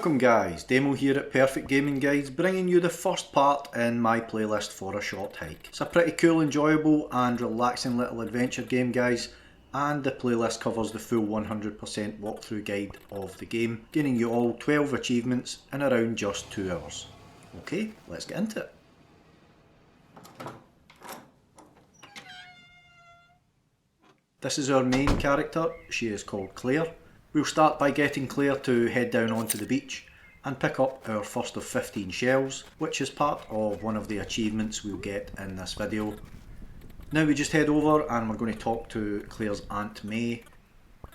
Welcome guys, Demo here at Perfect Gaming Guides, bringing you the first part in my playlist for A Short Hike. It's a pretty cool, enjoyable and relaxing little adventure game guys, and the playlist covers the full 100% walkthrough guide of the game, gaining you all 12 achievements in around just 2 hours. Okay, let's get into it. This is our main character. She is called Claire. We'll start by getting Claire to head down onto the beach and pick up our first of 15 shells, which is part of one of the achievements we'll get in this video. Now we just head over and we're going to talk to Claire's Aunt May.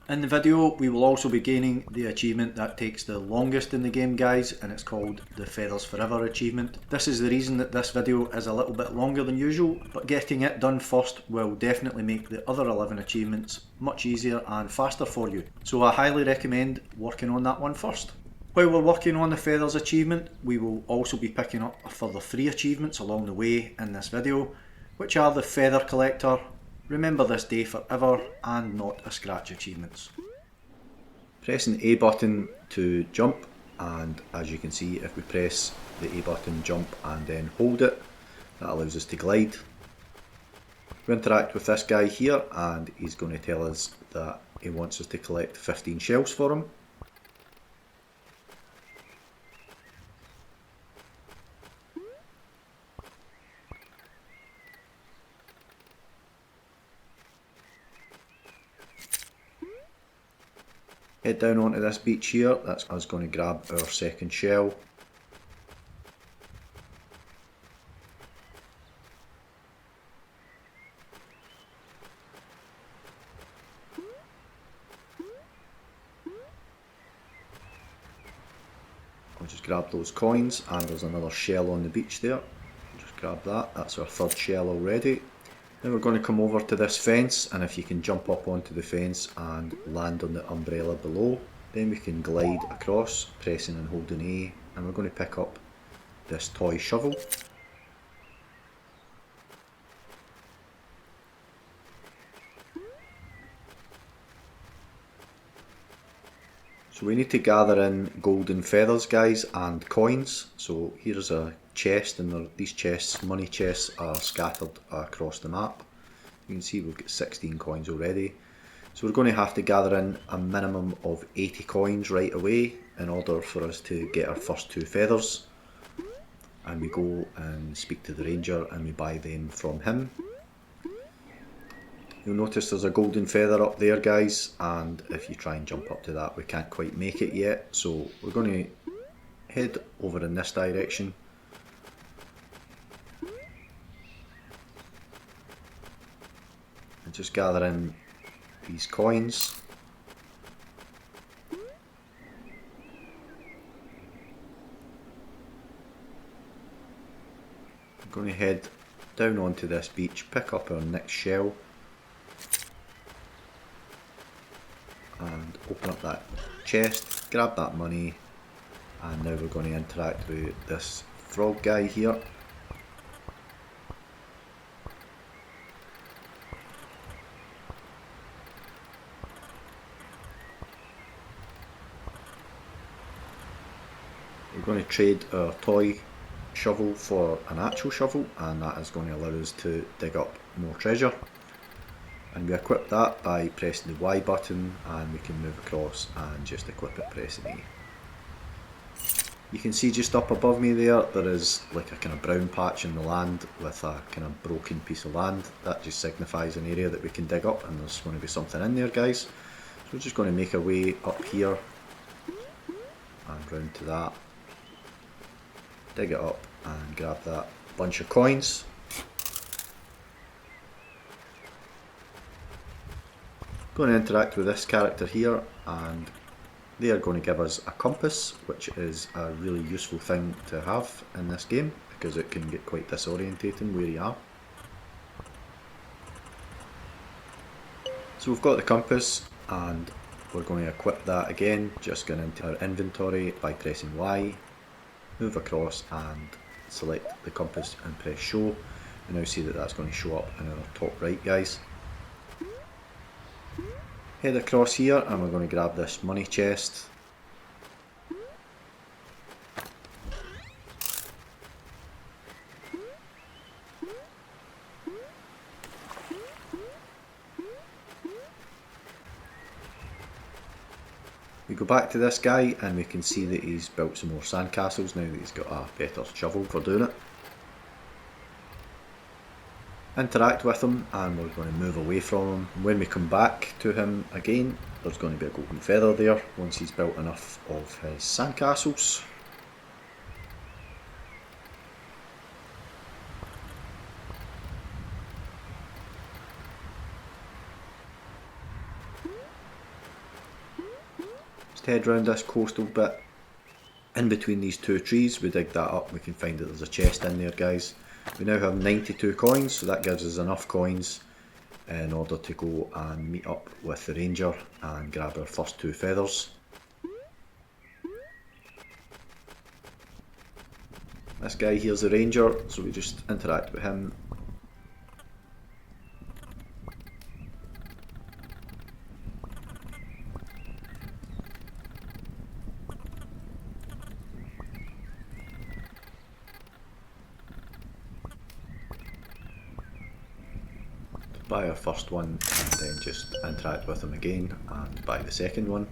In the video we will also be gaining the achievement that takes the longest in the game guys, and it's called the Feathers Forever achievement. This is the reason that this video is a little bit longer than usual, but getting it done first will definitely make the other 11 achievements much easier and faster for you. So I highly recommend working on that one first. While we're working on the Feathers achievement, we will also be picking up a further 3 achievements along the way in this video, which are the Feather Collector, Remember This Day Forever, and Not a Scratch achievements. Pressing the A button to jump, and as you can see, if we press the A button, jump and then hold it, that allows us to glide. We interact with this guy here and he's going to tell us that he wants us to collect 15 shells for him. Head down onto this beach here, that's us going to grab our second shell. I'll just grab those coins, and there's another shell on the beach there. Just grab that, that's our third shell already. Then we're going to come over to this fence, and if you can jump up onto the fence and land on the umbrella below, then we can glide across, pressing and holding A, and we're going to pick up this toy shovel. So we need to gather in golden feathers guys and coins. So here's a chest, and these chests, money chests, are scattered across the map. You can see we've got 16 coins already. So we're going to have to gather in a minimum of 80 coins right away in order for us to get our first 2 feathers. And we go and speak to the ranger and we buy them from him. You'll notice there's a golden feather up there guys, and if you try and jump up to that we can't quite make it yet, so we're going to head over in this direction. And just gather in these coins. I'm going to head down onto this beach, pick up our next shell, and open up that chest, grab that money, and now we're going to interact with this frog guy here. We're going to trade our toy shovel for an actual shovel, and that is going to allow us to dig up more treasure. And we equip that by pressing the Y button, and we can move across and just equip it pressing A. You can see just up above me there is like a kind of brown patch in the land with a kind of broken piece of land. That just signifies an area that we can dig up, and there's going to be something in there guys. So we're just going to make our way up here and round to that. Dig it up and grab that bunch of coins. Going to interact with this character here, and they are going to give us a compass, which is a really useful thing to have in this game because it can get quite disorientating where you are. So we've got the compass and we're going to equip that again, just going into our inventory by pressing Y, move across and select the compass and press show. You now see that that's going to show up in our top right guys. Head across here and we're going to grab this money chest. We go back to this guy and we can see that he's built some more sandcastles now that he's got a better shovel for doing it. Interact with him and we're going to move away from him. When we come back to him again, there's going to be a golden feather there once he's built enough of his sandcastles. Just head round this coastal bit. In between these two trees, we dig that up, we can find that there's a chest in there, guys. We now have 92 coins, so that gives us enough coins in order to go and meet up with the ranger and grab our first 2 feathers. This guy here's the ranger, so we just interact with him. Buy our first one and then just interact with him again and buy the second one.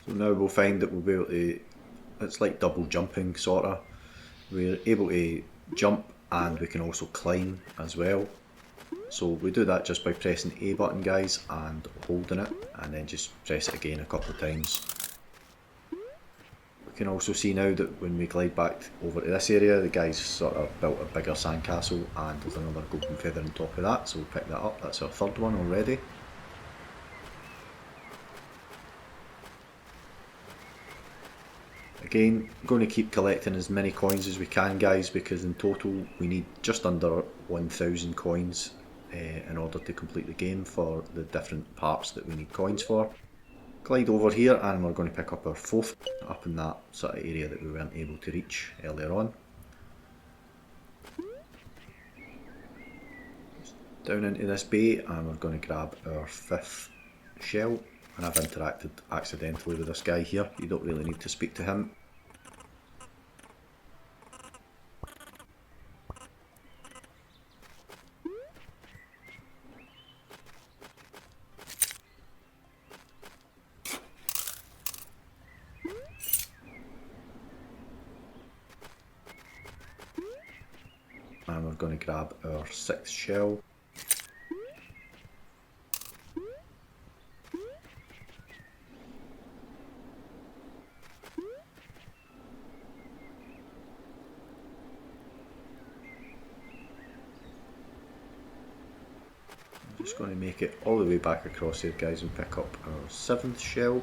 So now we'll find that we'll be able to, it's like double jumping sorta. We're able to jump and we can also climb as well. So we do that just by pressing the A button, guys, and holding it, and then just press it again a couple of times. We can also see now that when we glide back over to this area, the guy's sort of built a bigger sandcastle and there's another golden feather on top of that, so we'll pick that up. That's our third one already. Again, I'm going to keep collecting as many coins as we can, guys, because in total we need just under 1000 coins in order to complete the game for the different parts that we need coins for. Glide over here and we're going to pick up our 4th up in that sort of area that we weren't able to reach earlier on. Down into this bay and we're going to grab our 5th shell. And I've interacted accidentally with this guy here, you don't really need to speak to him. And we're going to grab our 6th shell. Just going to make it all the way back across here, guys, and pick up our 7th shell.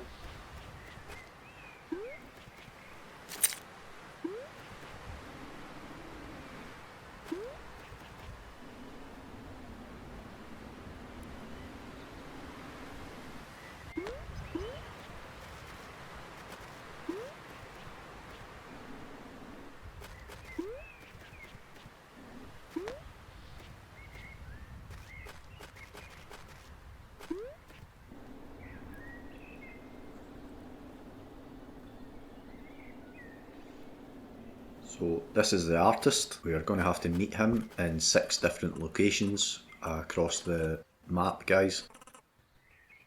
So this is the artist. We are going to have to meet him in 6 different locations across the map, guys.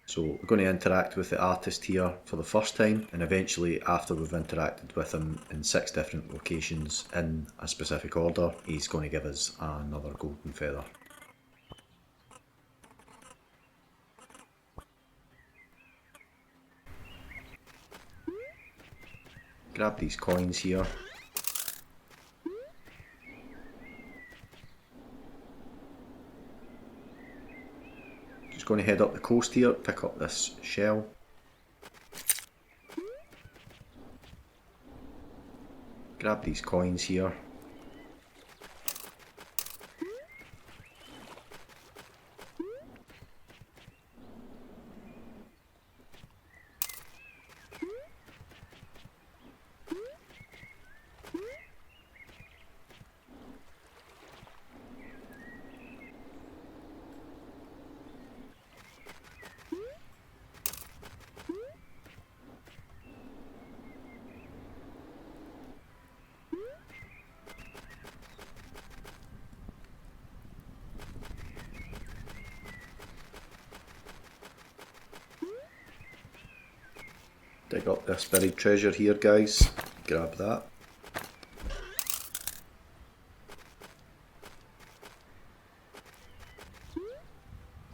So we're going to interact with the artist here for the first time, and eventually after we've interacted with him in 6 different locations in a specific order, he's going to give us another golden feather. Grab these coins here. Just going to head up the coast here, pick up this shell. Grab these coins here. Dig up this buried treasure here, guys. Grab that.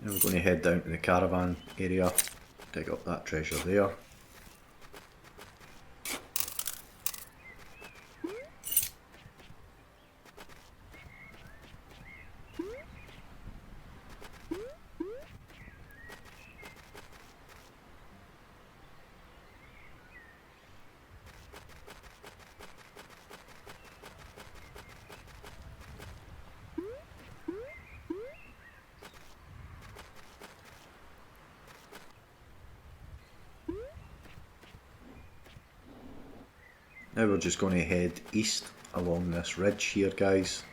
And we're going to head down to the caravan area, dig up that treasure there. Now we're just going to head east along this ridge here, guys.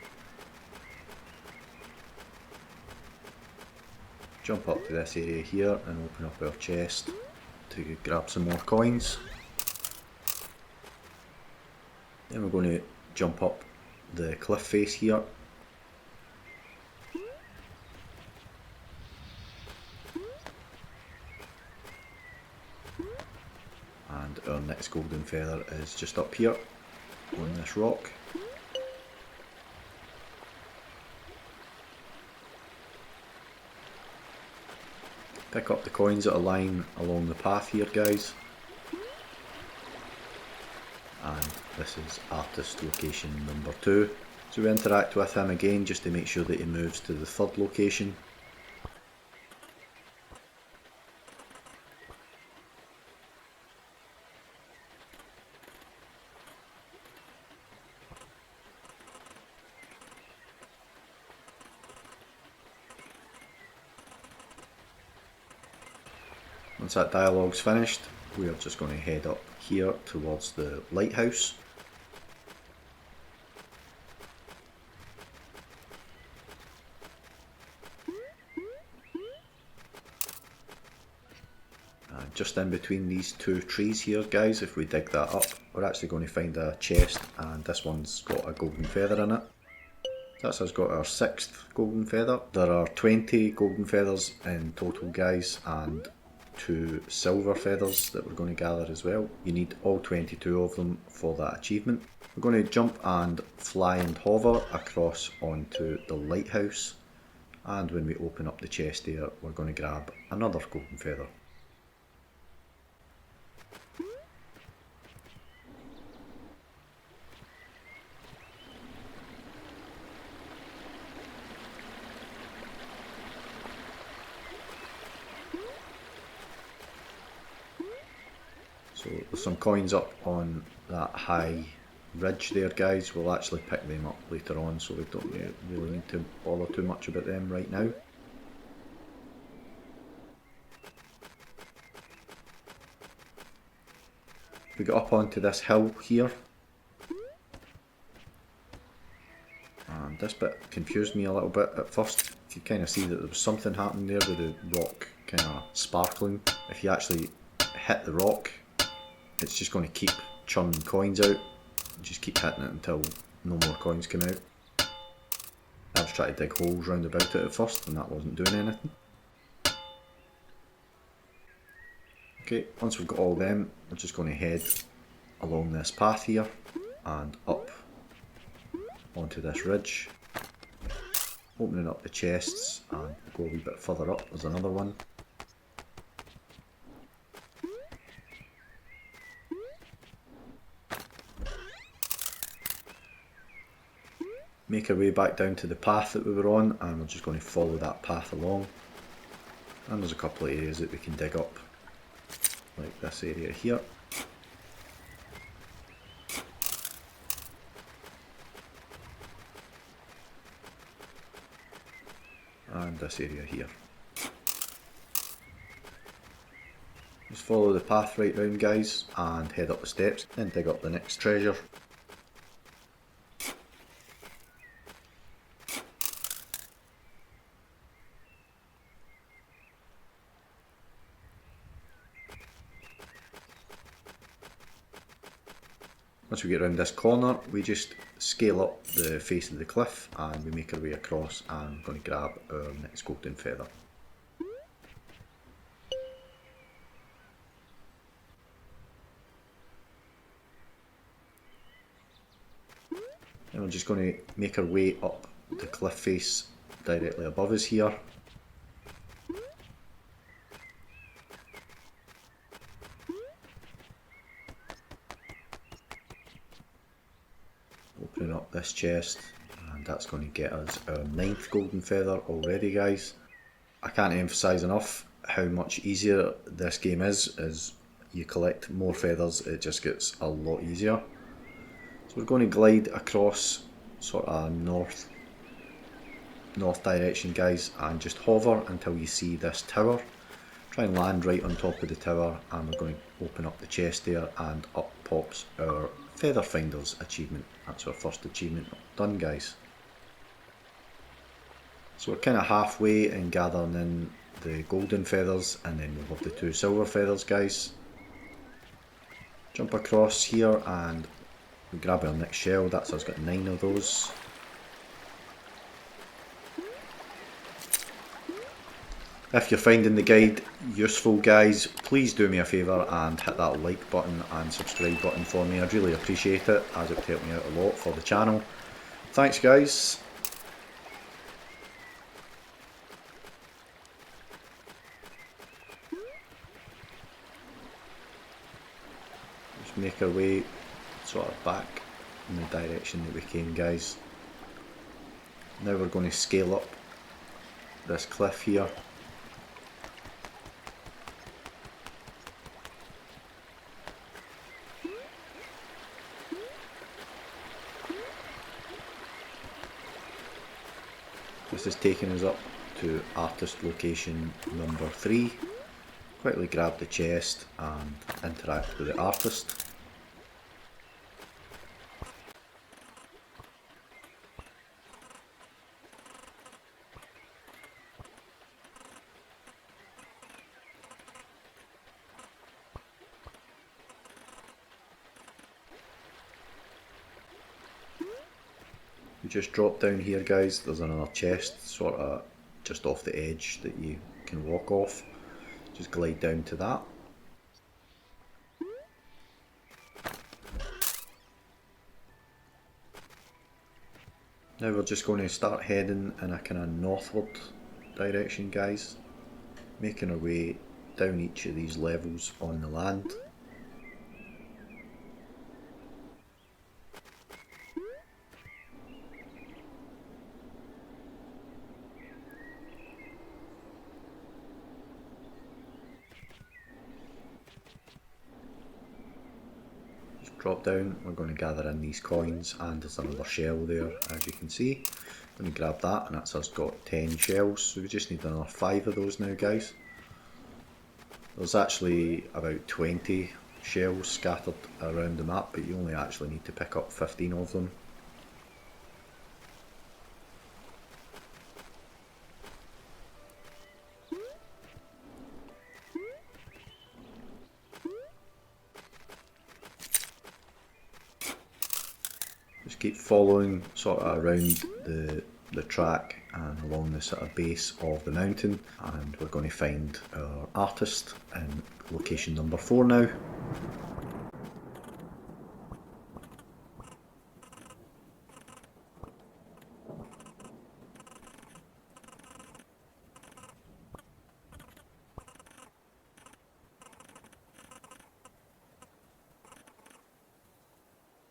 Jump up to this area here and open up our chest to grab some more coins. Then we're going to jump up the cliff face here. And our next golden feather is just up here on this rock. Pick up the coins that are lying along the path here, guys. And this is artist location number 2. So we interact with him again just to make sure that he moves to the 3rd location. Once that dialogue's finished, we are just going to head up here towards the lighthouse. And just in between these 2 trees here, guys, if we dig that up, we're actually going to find a chest, and this one's got a golden feather in it. That's us got our 6th golden feather. There are 20 golden feathers in total, guys, and 2 silver feathers that we're going to gather as well. You need all 22 of them for that achievement. We're going to jump and fly and hover across onto the lighthouse, and when we open up the chest here, we're going to grab another golden feather. So there's some coins up on that high ridge there, guys. We'll actually pick them up later on, so we don't really need to bother too much about them right now. We got up onto this hill here, and this bit confused me a little bit at first. You could kind of see that there was something happening there with the rock kind of sparkling. If you actually hit the rock, it's just going to keep churning coins out. Just keep hitting it until no more coins come out. I was trying to dig holes round about it at first, and that wasn't doing anything. Okay, once we've got all them, we're just going to head along this path here and up onto this ridge, opening up the chests, and go a wee bit further up. There's another one. Make our way back down to the path that we were on, and we're just going to follow that path along. And there's a couple of areas that we can dig up, like this area here. And this area here. Just follow the path right round, guys, and head up the steps, then dig up the next treasure. Once we get around this corner, we just scale up the face of the cliff and we make our way across, and we're going to grab our next golden feather. Then we're just going to make our way up the cliff face directly above us here. Opening up this chest, and that's going to get us our 9th golden feather already, guys. I can't emphasise enough how much easier this game is. As you collect more feathers, it just gets a lot easier. So we're going to glide across sort of north direction, guys, and just hover until you see this tower. Try and land right on top of the tower, and we're going to open up the chest there, and up pops our Feather Finders achievement. That's our first achievement done, guys. So we're kind of halfway in gathering in the golden feathers, and then we'll have the 2 silver feathers, guys. Jump across here and we grab our next shell. That's us got 9 of those. If you're finding the guide useful, guys, please do me a favour and hit that like button and subscribe button for me. I'd really appreciate it, as it would help me out a lot for the channel. Thanks, guys. Just make our way sort of back in the direction that we came, guys. Now we're going to scale up this cliff here. This is taking us up to artist location number 3. Quickly grab the chest and interact with the artist. We just drop down here, guys. There's another chest sort of just off the edge that you can walk off. Just glide down to that. Now we're just going to start heading in a kind of northward direction, guys. Making our way down each of these levels on the land. Drop down, we're going to gather in these coins, and there's another shell there, as you can see. I'm going to grab that, and that's us got 10 shells, so we just need another 5 of those now, guys. There's actually about 20 shells scattered around the map, but you only actually need to pick up 15 of them. Just keep following sort of around the track and along the sort of base of the mountain, and we're going to find our artist in location number 4 now.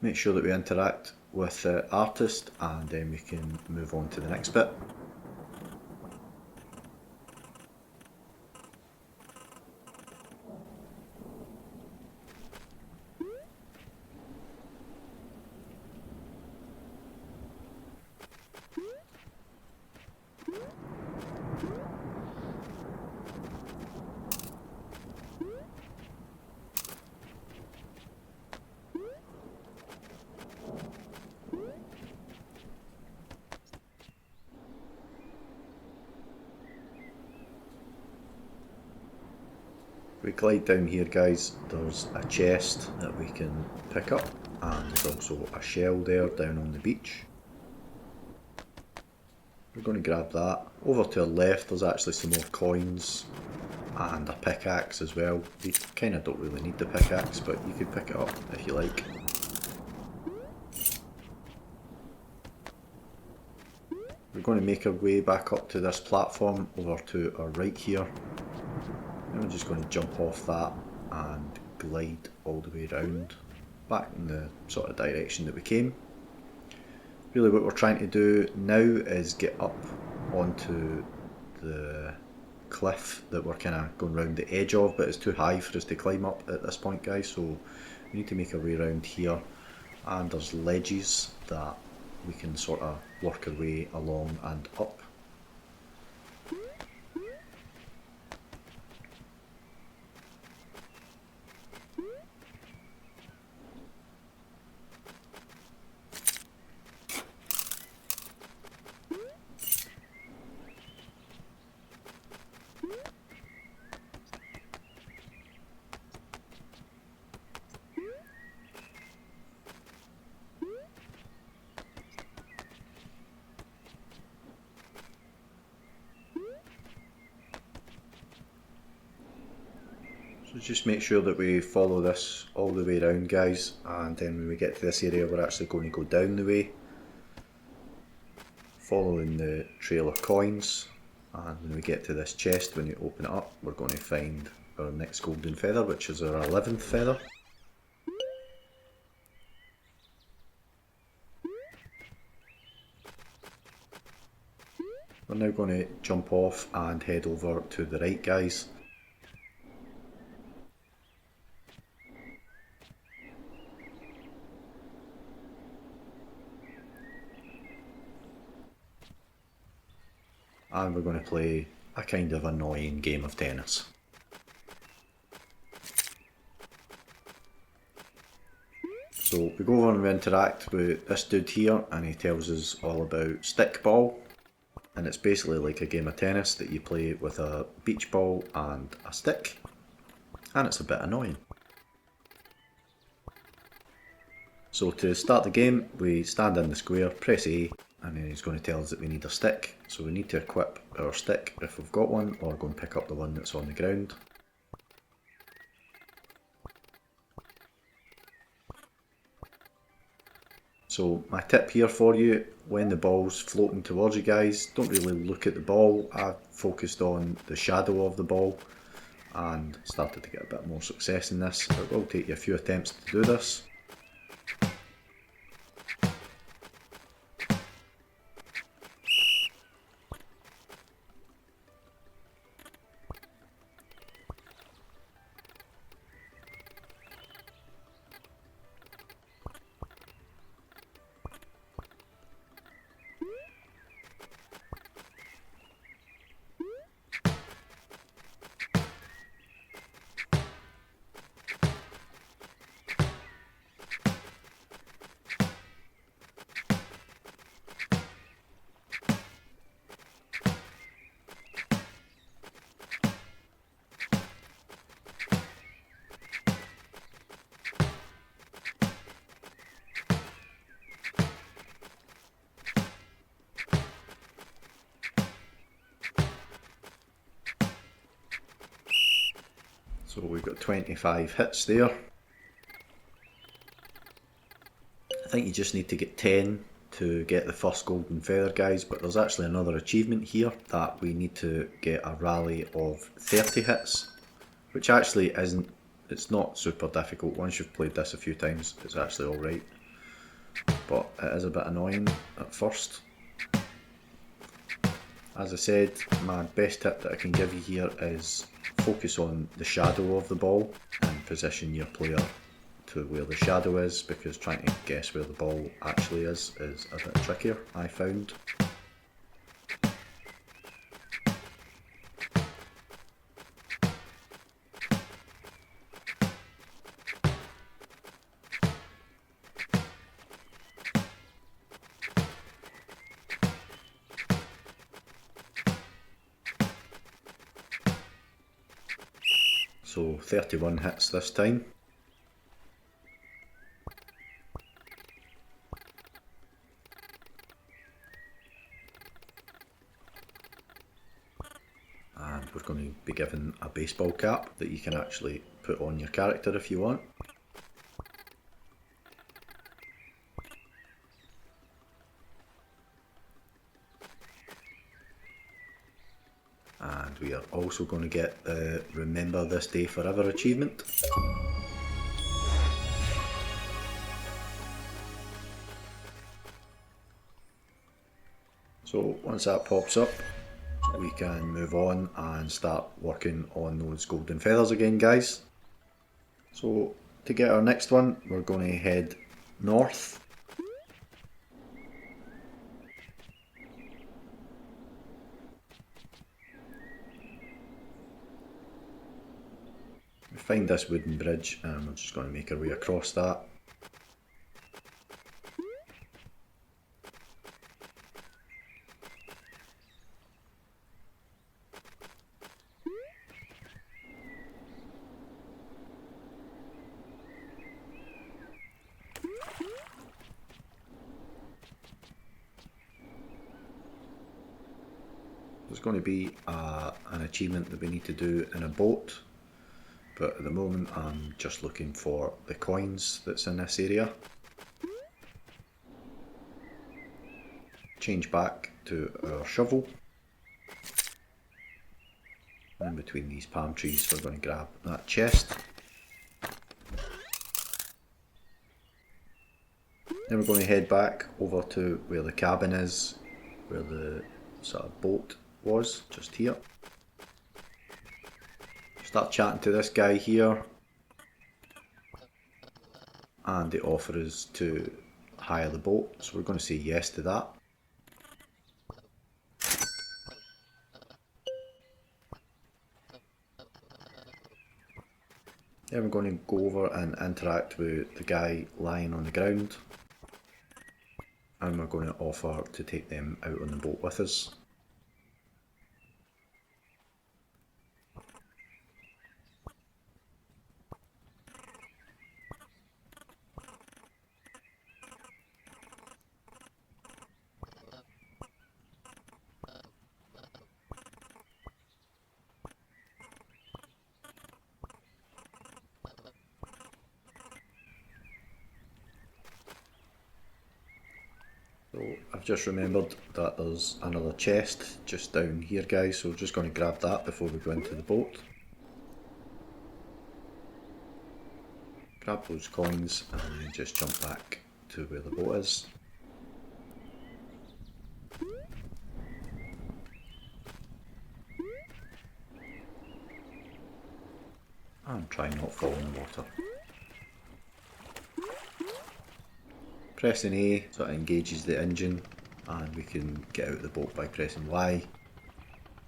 Make sure that we interact with the artist, and then we can move on to the next bit. We glide down here, guys, there's a chest that we can pick up, and there's also a shell there down on the beach. We're going to grab that. Over to our left there's actually some more coins and a pickaxe as well. You kind of don't really need the pickaxe, but you could pick it up if you like. we're going to make our way back up to this platform over to our right here. And we're just going to jump off that and glide all the way around back in the sort of direction that we came. Really what we're trying to do now is get up onto the cliff that we're kind of going around the edge of, but it's too high for us to climb up at this point, guys, so we need to make our way around here, and there's ledges that we can sort of work our way along and up. So just make sure that we follow this all the way around, guys, and then when we get to this area we're actually going to go down the way, following the trail of coins, and when we get to this chest, when you open it up, we're going to find our next golden feather, which is our 11th feather. We're now going to jump off and head over to the right, guys. And we're going to play a kind of annoying game of tennis. So we go over and we interact with this dude here, and he tells us all about stickball, and it's basically like a game of tennis that you play with a beach ball and a stick, and it's a bit annoying. So to start the game, we stand in the square, press A, and then he's going to tell us that we need a stick. So we need to equip our stick if we've got one, or go and pick up the one that's on the ground. So my tip here for you, when the ball's floating towards you guys, don't really look at the ball. I focused on the shadow of the ball and started to get a bit more success in this. It will take you a few attempts to do this. So we've got 25 hits there. I think you just need to get 10 to get the first golden feather, guys, but there's actually another achievement here that we need to get a rally of 30 hits, which actually isn't, it's not super difficult. Once you've played this a few times, it's actually alright, but it is a bit annoying at first. As I said, my best tip that I can give you here is focus on the shadow of the ball and position your player to where the shadow is, because trying to guess where the ball actually is a bit trickier, I found. So 31 hits this time. And we're going to be given a baseball cap that you can actually put on your character if you want. also going to get the Remember This Day Forever achievement. So once that pops up, we can move on and start working on those golden feathers again, guys. So to get our next one, we're going to head north. We find this wooden bridge and we're just going to make our way across that. There's going to be an achievement that we need to do in a boat, but at the moment I'm just looking for the coins that's in this area. Change back to our shovel. In between these palm trees we're going to grab that chest. Then we're going to head back over to where the cabin is, where the sort of boat was, just here. Start chatting to this guy here, and they offer us to hire the boat, so we're going to say yes to that. Then we're going to go over and interact with the guy lying on the ground, and we're going to offer to take them out on the boat with us. So I've just remembered that there's another chest just down here, guys, so we're just going to grab that before we go into the boat. Grab those coins and then just jump back to where the boat is. And try not to fall in the water. Pressing A sort of engages the engine and we can get out of the boat by pressing Y.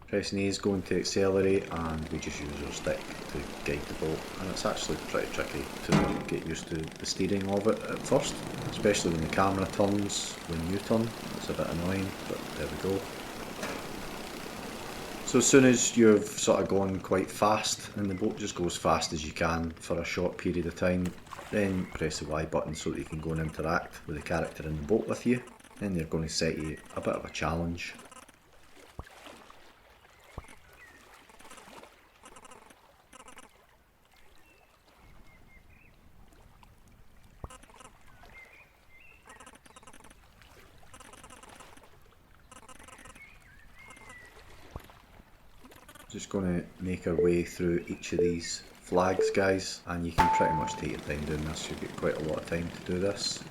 Pressing A is going to accelerate and we just use our stick to guide the boat, and it's actually pretty tricky to get used to the steering of it at first, especially when the camera turns when you turn. It's a bit annoying, but there we go. So as soon as you've sort of gone quite fast and the boat just goes fast as you can for a short period of time, then press the Y button so that you can go and interact with the character in the boat with you. Then they're going to set you a bit of a challenge. Just going to make our way through each of these flags, guys, and you can pretty much take your time doing this. You'll get quite a lot of time to do this.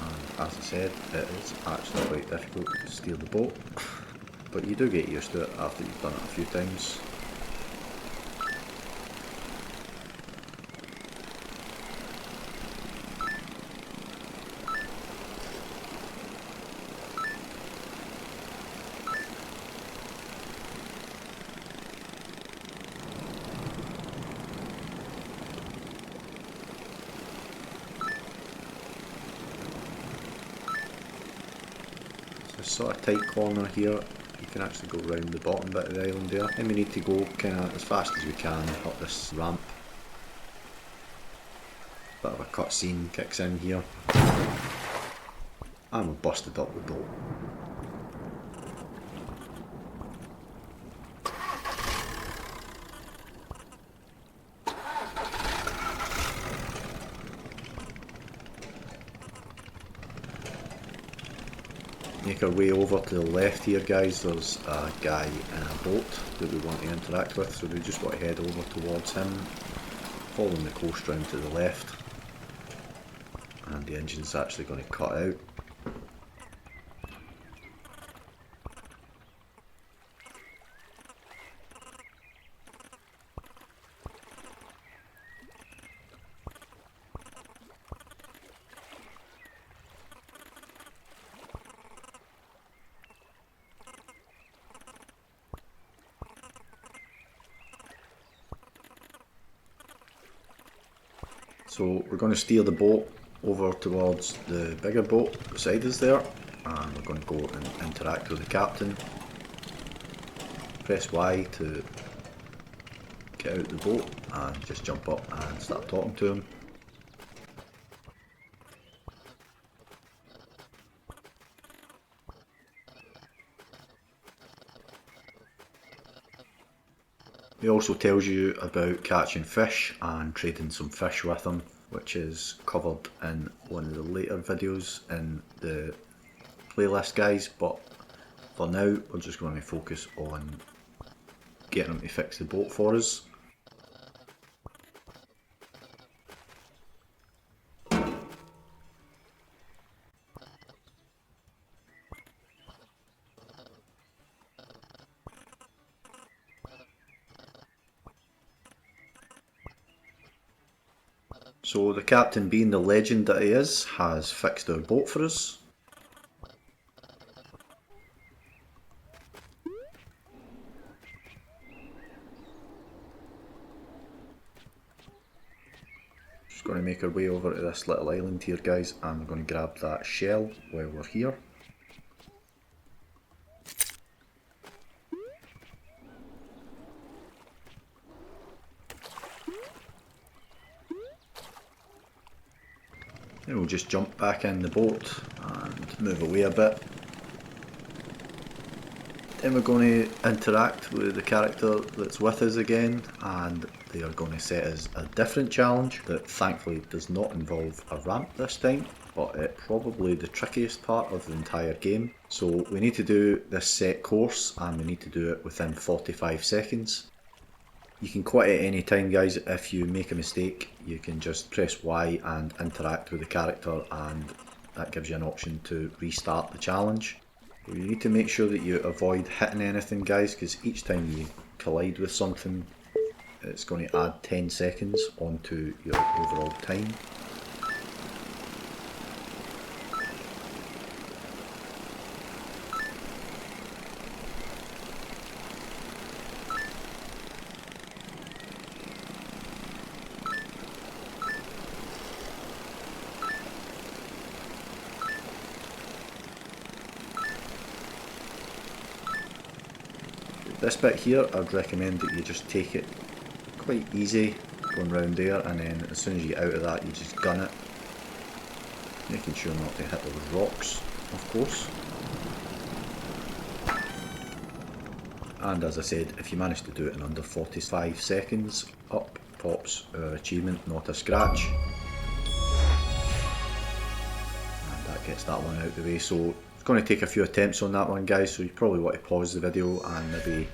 And as I said, it is actually quite difficult to steer the boat, but you do get used to it after you've done it a few times. Sort of tight corner here, you can actually go round the bottom bit of the island there, and we need to go kind of as fast as we can up this ramp. Bit of a cutscene kicks in here, and we've busted up the boat. make our way over to the left here, guys, there's a guy in a boat that we want to interact with, so we just want to head over towards him, following the coast round to the left, and the engine's actually going to cut out. So we're going to steer the boat over towards the bigger boat beside us there, and we're going to go and interact with the captain. Press Y to get out the boat and just jump up and start talking to him. He also tells you about catching fish and trading some fish with him, which is covered in one of the later videos in the playlist, guys, but for now we're just going to focus on getting him to fix the boat for us. So the captain, being the legend that he is, has fixed our boat for us. Just going to make our way over to this little island here, guys, and we're going to grab that shell while we're here. Then we'll just jump back in the boat and move away a bit. Then we're going to interact with the character that's with us again, and they are going to set us a different challenge that thankfully does not involve a ramp this time, but it's probably the trickiest part of the entire game. So we need to do this set course, and we need to do it within 45 seconds. You can quit at any time, guys. If you make a mistake, you can just press Y and interact with the character, and that gives you an option to restart the challenge. But you need to make sure that you avoid hitting anything, guys, because each time you collide with something, it's going to add 10 seconds onto your overall time. This bit here, I'd recommend that you just take it quite easy going round there, and then as soon as you get out of that you just gun it, making sure not to hit those rocks, of course. And as I said, if you manage to do it in under 45 seconds, up pops our achievement, not a scratch. And that gets that one out of the way. So it's going to take a few attempts on that one, guys, so you probably want to pause the video and maybe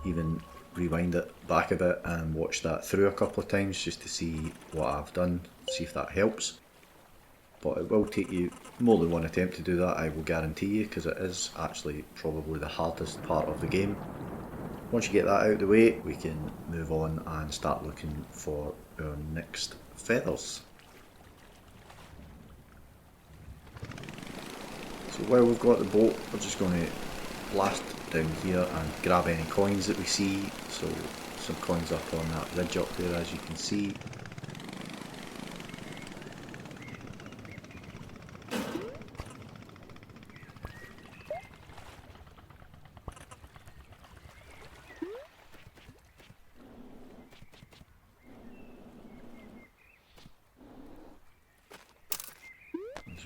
even rewind it back a bit and watch that through a couple of times just to see what I've done, see if that helps. But it will take you more than one attempt to do that, I will guarantee you, because it is actually probably the hardest part of the game. Once you get that out of the way, we can move on and start looking for our next feathers. So while we've got the boat, we're just going to blast down here and grab any coins that we see. So some coins up on that ridge up there, as you can see.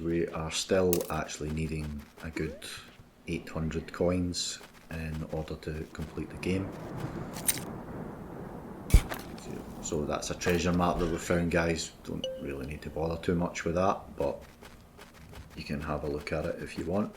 We are still actually needing a good 800 coins in order to complete the game. So that's a treasure map that we found, guys. Don't really need to bother too much with that, but you can have a look at it if you want.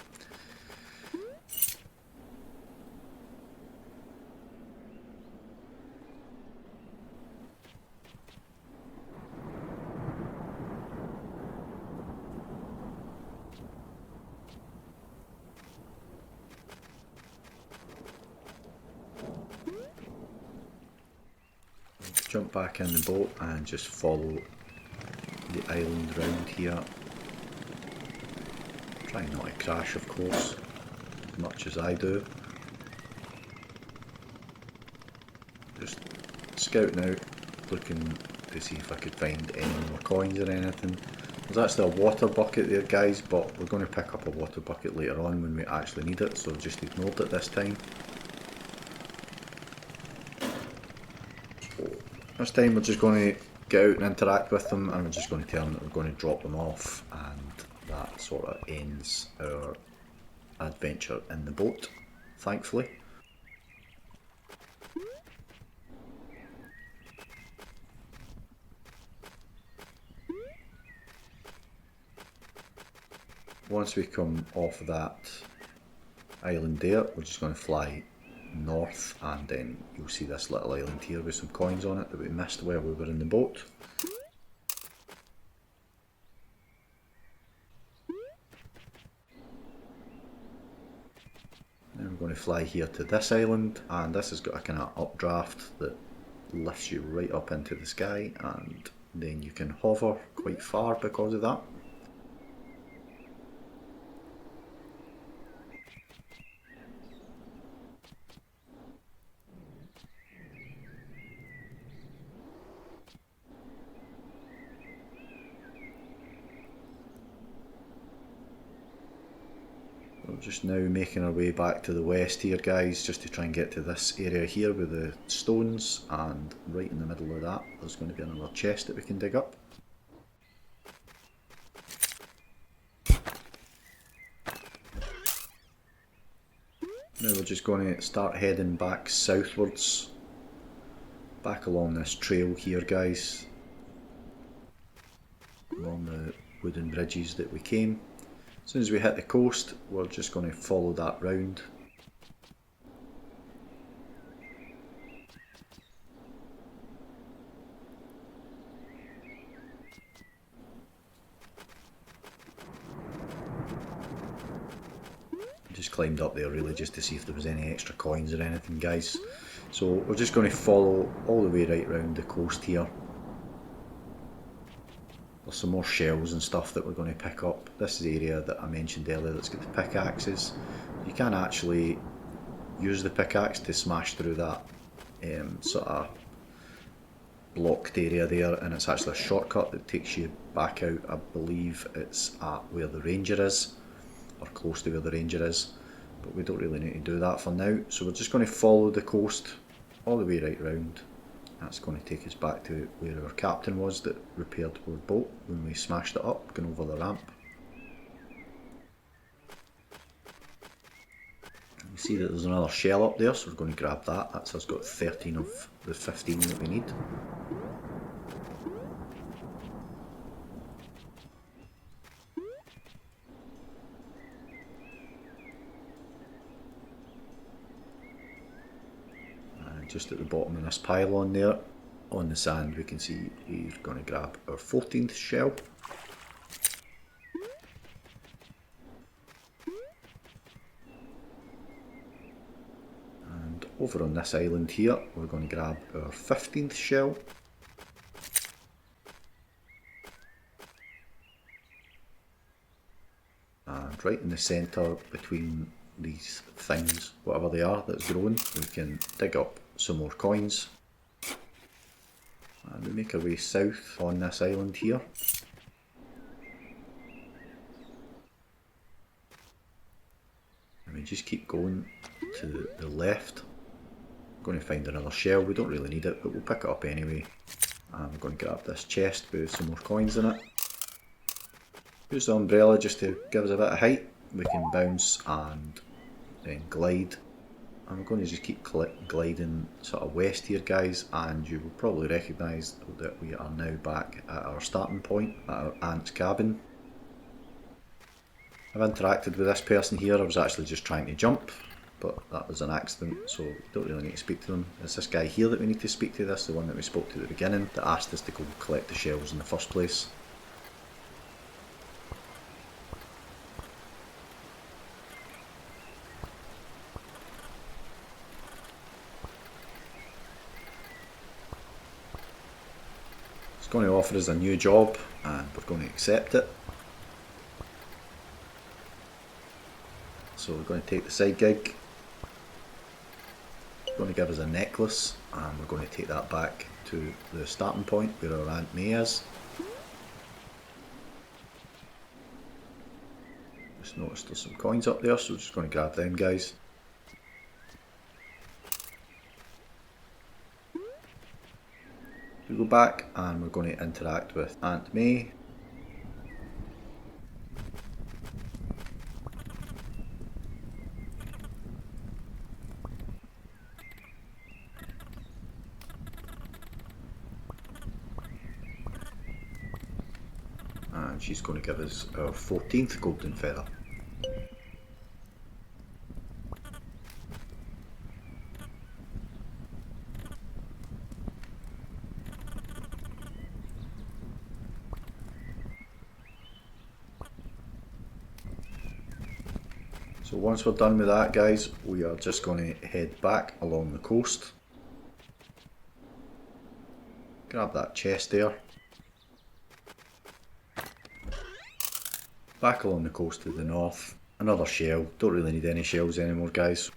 jump back in the boat and just follow the island round here. Try not to crash, of course, as much as I do. Just scouting out, looking to see if I could find any more coins or anything. There's actually a water bucket there, guys, but we're going to pick up a water bucket later on when we actually need it, so I've just ignored it this time. This time we're just going to get out and interact with them, and we're just going to tell them that we're going to drop them off, and that sort of ends our adventure in the boat, thankfully. Once we come off of that island there, we're just going to fly north, and then you'll see this little island here with some coins on it that we missed while we were in the boat. Then we're going to fly here to this island, and this has got a kind of updraft that lifts you right up into the sky, and then you can hover quite far because of that. We're just now making our way back to the west here, guys, just to try and get to this area here with the stones, and right in the middle of that there's going to be another chest that we can dig up. Now we're just going to start heading back southwards, back along this trail here, guys, along the wooden bridges that we came. As soon as we hit the coast, we're just going to follow that round. Just climbed up there really just to see if there was any extra coins or anything, guys. So we're just going to follow all the way right round the coast here. There's some more shells and stuff that we're going to pick up. This is the area that I mentioned earlier that's got the pickaxes. You can actually use the pickaxe to smash through that sort of blocked area there, and it's actually a shortcut that takes you back out. I believe it's at where the ranger is, or close to where the ranger is, but we don't really need to do that for now. So we're just going to follow the coast all the way right round. That's going to take us back to where our captain was that repaired our boat when we smashed it up, going over the ramp. You see that there's another shell up there, so we're going to grab that. That's us got 13 of the 15 that we need. Just at the bottom of this pylon there, on the sand, we can see we're going to grab our 14th shell. And over on this island here, we're going to grab our 15th shell. And right in the centre between these things, whatever they are that's growing, we can dig up some more coins, and we make our way south on this island here. And we just keep going to the left. We're going to find another shell. We don't really need it, but we'll pick it up anyway. And we're going to grab this chest with some more coins in it. Use the umbrella just to give us a bit of height. We can bounce and then glide. I'm going to just keep gliding sort of west here, guys, and you will probably recognise that we are now back at our starting point, at our aunt's cabin. I've interacted with this person here. I was actually just trying to jump, but that was an accident, so we don't really need to speak to them. It's this guy here that we need to speak to. This is the one that we spoke to at the beginning that asked us to go collect the shells in the first place. going to offer us a new job and we're going to accept it. So we're going to take the side gig. It's going to give us a necklace and we're going to take that back to the starting point where our Aunt May is. Just noticed there's some coins up there, so we're just going to grab them, guys. We go back and we're going to interact with Aunt May. And she's going to give us our 14th golden feather. So once we're done with that, guys, we are just going to head back along the coast. Grab that chest there. Back along the coast to the north. Another shell. Don't really need any shells anymore, guys.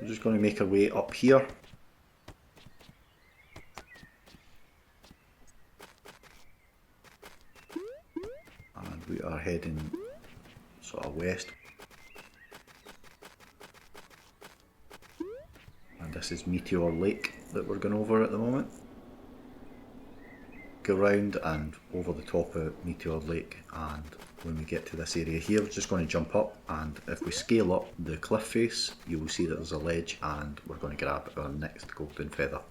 We're just going to make our way up here. And we are heading sort of west. And this is Meteor Lake that we're going over at the moment. Go round and over the top of Meteor Lake, and when we get to this area here, we're just going to jump up, and if we scale up the cliff face, you will see that there's a ledge and we're going to grab our next golden feather.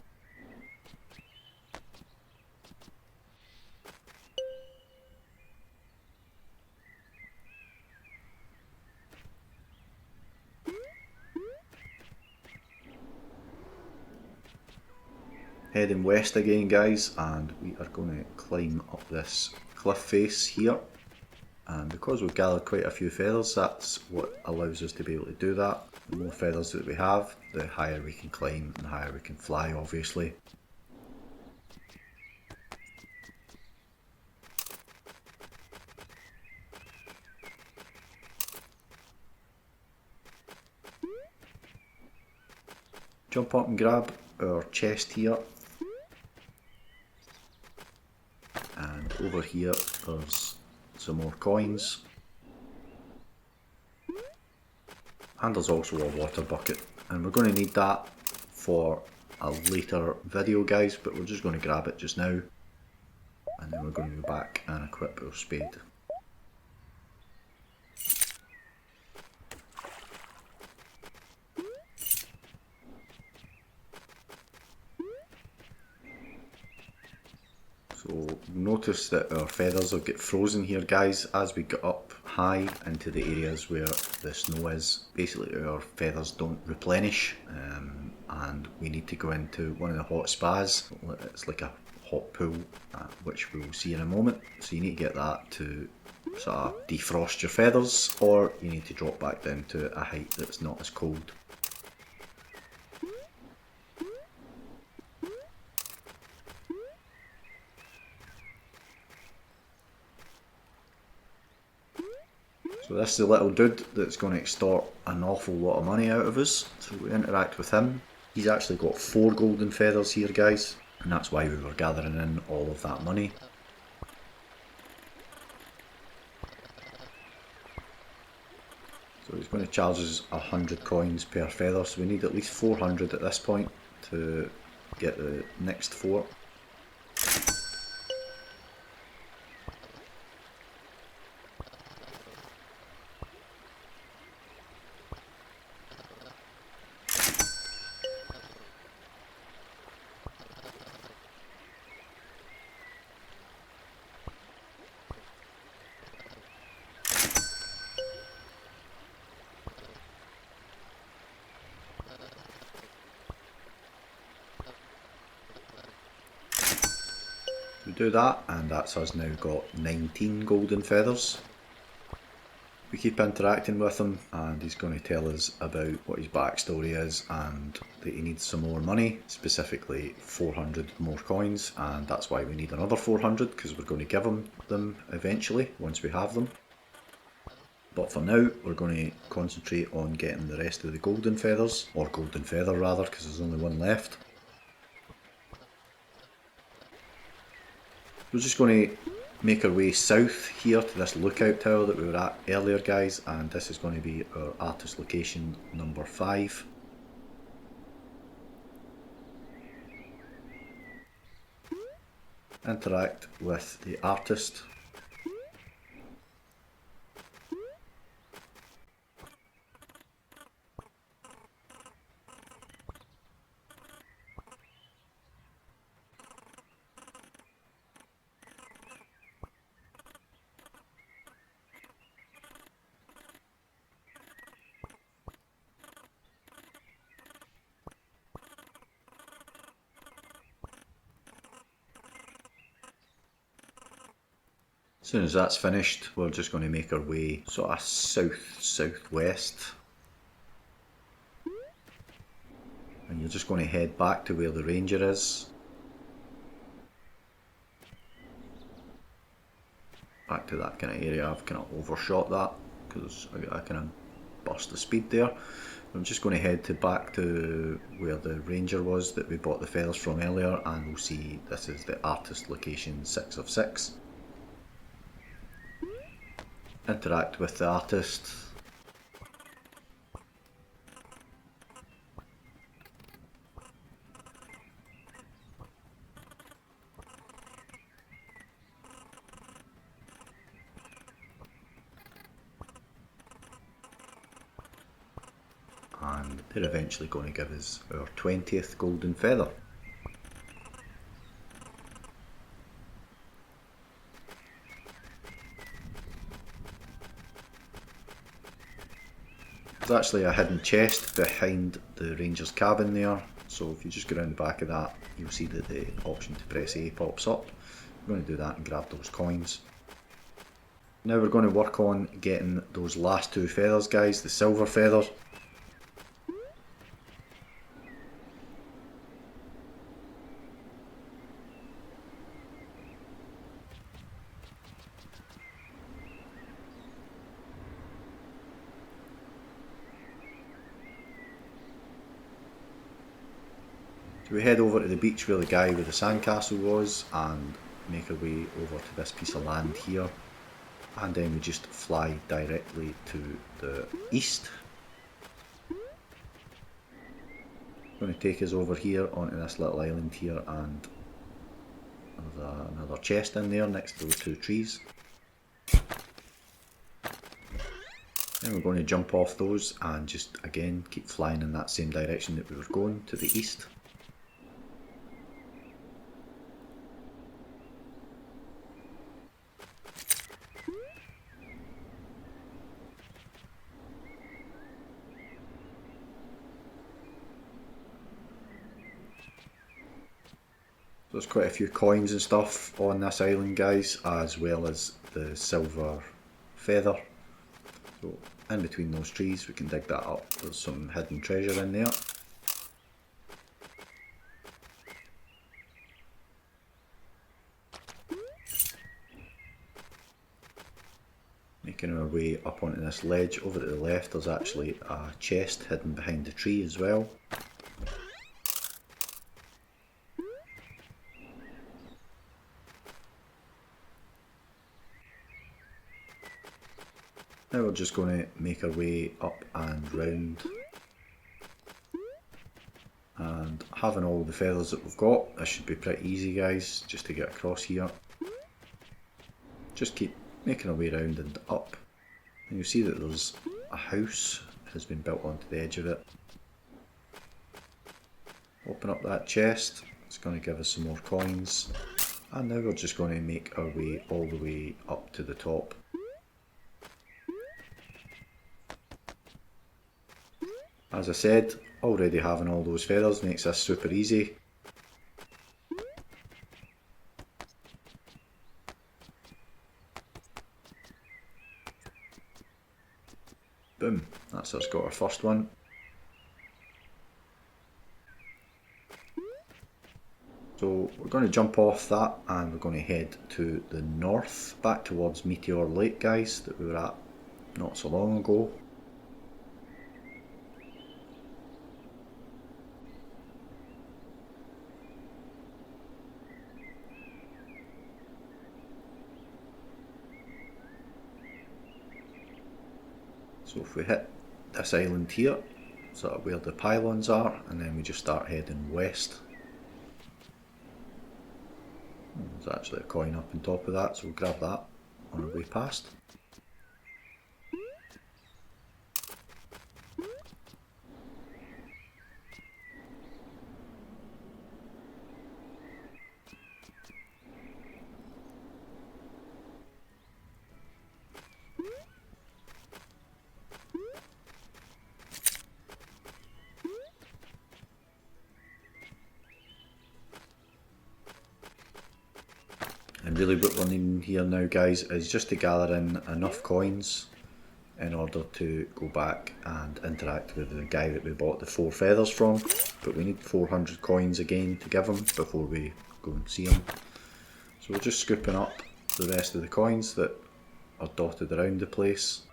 Heading west again, guys, and we are going to climb up this cliff face here, and because we've gathered quite a few feathers, that's what allows us to be able to do that. The more feathers that we have, the higher we can climb and the higher we can fly, obviously. Jump up and grab our chest here. And over here there's some more coins. And there's also a water bucket. And we're going to need that for a later video, guys, but we're just going to grab it just now. And then we're going to go back and equip our spade. So notice that our feathers will get frozen here, guys, as we get up high into the areas where the snow is. Basically our feathers don't replenish, and we need to go into one of the hot spas. It's like a hot pool, which we will see in a moment. So you need to get that to sort of defrost your feathers, or you need to drop back down to a height that's not as cold. So this is the little dude that's going to extort an awful lot of money out of us. So we interact with him. He's actually got 4 golden feathers here, guys, and that's why we were gathering in all of that money. So he's going to charge us 100 coins per feather, so we need at least 400 at this point to get the next 4. We do that, and that's us now got 19 golden feathers. We keep interacting with him and he's going to tell us about what his backstory is and that he needs some more money, specifically 400 more coins, and that's why we need another 400 because we're going to give him them eventually once we have them. But for now we're going to concentrate on getting the rest of the golden feathers, or golden feather rather, because there's only one left. We're just going to make our way south here to this lookout tower that we were at earlier, guys, and this is going to be our artist location number 5. Interact with the artist. As soon as that's finished, we're just going to make our way sort of southwest, and you're just going to head back to where the ranger is. Back to that kind of area. I've kind of overshot that because I kind of burst the speed there. I'm just going to head back to where the ranger was that we bought the feathers from earlier, and we'll see this is the artist location 6 of 6. Interact with the artist. And they're eventually going to give us our 20th golden feather. There's actually a hidden chest behind the ranger's cabin there, so if you just go around the back of that, you'll see that the option to press A pops up. We're going to do that and grab those coins. Now we're going to work on getting those last 2 feathers, guys, the silver feathers. So we head over to the beach where the guy with the sandcastle was and make our way over to this piece of land here, and then we just fly directly to the east. Going to take us over here onto this little island here, and there's another chest in there next to those 2 trees. Then we're going to jump off those and just again keep flying in that same direction that we were going, to the east. There's quite a few coins and stuff on this island, guys, as well as the silver feather. So in between those trees we can dig that up. There's some hidden treasure in there. Making our way up onto this ledge. Over to the left there's actually a chest hidden behind the tree as well. Now we're just going to make our way up and round, and having all the feathers that we've got, this should be pretty easy, guys, just to get across here. Just keep making our way around and up, and you'll see that there's a house has been built onto the edge of it. Open up that chest, it's going to give us some more coins, and now we're just going to make our way all the way up to the top. As I said, already having all those feathers makes this super easy. Boom, that's us got our first one. So we're going to jump off that and we're going to head to the north, back towards Meteor Lake, guys, that we were at not so long ago. So if we hit this island here, sort of where the pylons are, and then we just start heading west. There's actually a coin up on top of that, so we'll grab that on our way past. And really what we're needing here now, guys, is just to gather in enough coins in order to go back and interact with the guy that we bought the 4 feathers from. But we need 400 coins again to give him before we go and see him. So we're just scooping up the rest of the coins that are dotted around the place.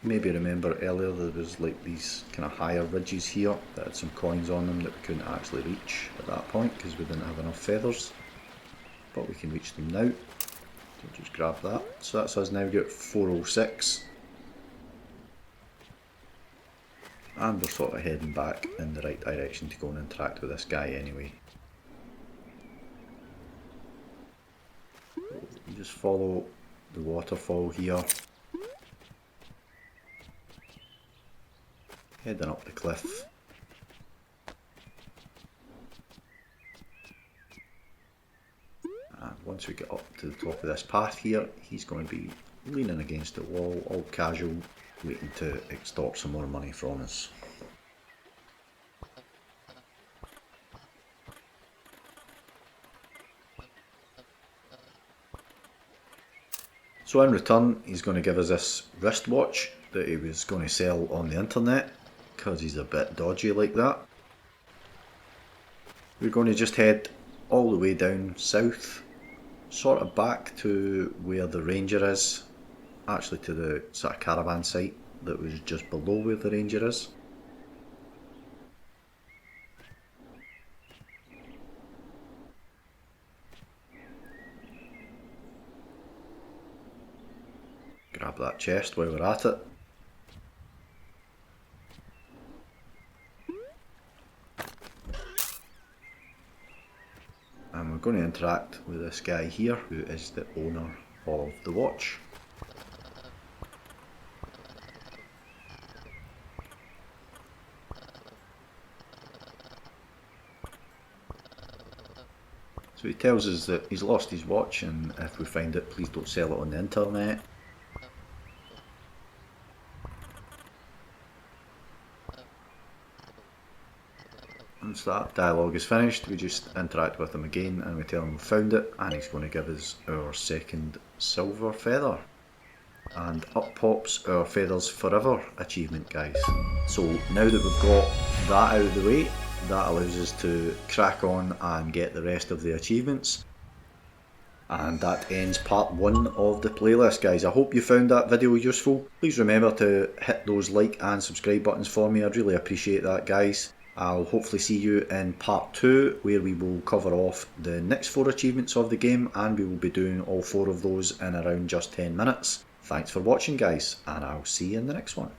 Maybe remember earlier there was like these kind of higher ridges here that had some coins on them that we couldn't actually reach at that point because we didn't have enough feathers, but we can reach them now, so just grab that. So that's us now got 406, and we're sort of heading back in the right direction to go and interact with this guy anyway. You just follow the waterfall here, heading up the cliff. And once we get up to the top of this path here, he's going to be leaning against the wall, all casual, waiting to extort some more money from us. So in return, he's going to give us this wristwatch that he was going to sell on the internet, because he's a bit dodgy like that. We're going to just head all the way down south, sort of back to where the ranger is, actually to the sort of caravan site that was just below where the ranger is. Grab that chest while we're at it. And we're going to interact with this guy here, who is the owner of the watch. So he tells us that he's lost his watch, and if we find it, please don't sell it on the internet. Once that dialogue is finished, we just interact with him again and we tell him we found it, and he's going to give us our second silver feather. And up pops our feathers forever achievement, guys. So now that we've got that out of the way, that allows us to crack on and get the rest of the achievements. And that ends part 1 of the playlist, guys. I hope you found that video useful. Please remember to hit those like and subscribe buttons for me. I'd really appreciate that, guys. I'll hopefully see you in part 2, where we will cover off the next 4 achievements of the game, and we will be doing all 4 of those in around just 10 minutes. Thanks for watching, guys, and I'll see you in the next one.